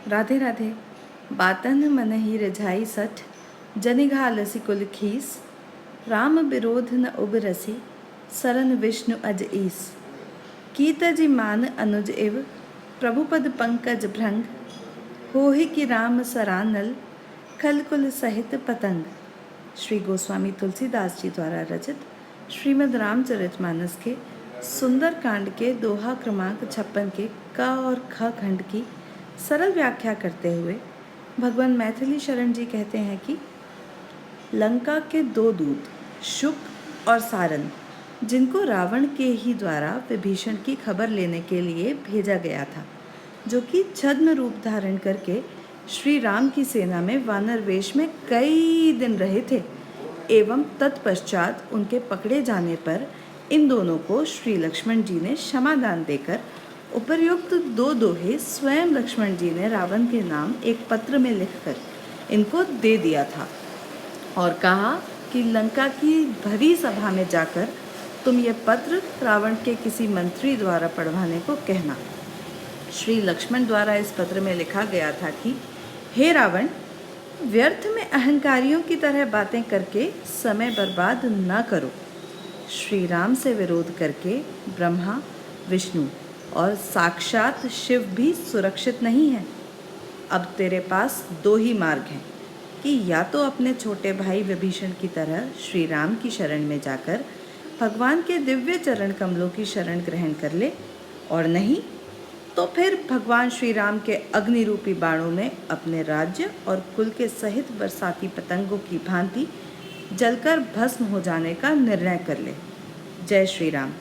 राधे राधे। बातन मन ही रिझाई सठ, जनिघा लसी कुल खीस। राम विरोध न उबरसी, सरन विष्णु अज ईस। कीत जी मान अनुज इव, प्रभुपद पंकज भृंग। होहि कि राम सरानल, खल कुल सहित पतंग। श्री गोस्वामी तुलसीदास जी द्वारा रचित श्रीमद् रामचरितमानस के सुंदर कांड के दोहा क्रमांक 56 के क और ख खंड की सरल व्याख्या करते हुए भगवान मैथिली शरण जी कहते हैं कि लंका के दो दूत शुक और सारन, जिनको रावण के ही द्वारा विभीषण की खबर लेने के लिए भेजा गया था, जो कि छद्म रूप धारण करके श्री राम की सेना में वानर वेश में कई दिन रहे थे, एवं तत्पश्चात उनके पकड़े जाने पर इन दोनों को श्री लक्ष्मण जी ने क्षमादान देकर उपर्युक्त दो दोहे स्वयं लक्ष्मण जी ने रावण के नाम एक पत्र में लिखकर इनको दे दिया था और कहा कि लंका की भरी सभा में जाकर तुम ये पत्र रावण के किसी मंत्री द्वारा पढ़वाने को कहना। श्री लक्ष्मण द्वारा इस पत्र में लिखा गया था कि हे रावण, व्यर्थ में अहंकारियों की तरह बातें करके समय बर्बाद न करो। श्री राम से विरोध करके ब्रह्मा, विष्णु और साक्षात शिव भी सुरक्षित नहीं है। अब तेरे पास दो ही मार्ग हैं कि या तो अपने छोटे भाई विभीषण की तरह श्री राम की शरण में जाकर भगवान के दिव्य चरण कमलों की शरण ग्रहण कर ले, और नहीं तो फिर भगवान श्री राम के अग्नि रूपी बाणों में अपने राज्य और कुल के सहित बरसाती पतंगों की भांति जलकर भस्म हो जाने का निर्णय कर ले। जय श्री राम।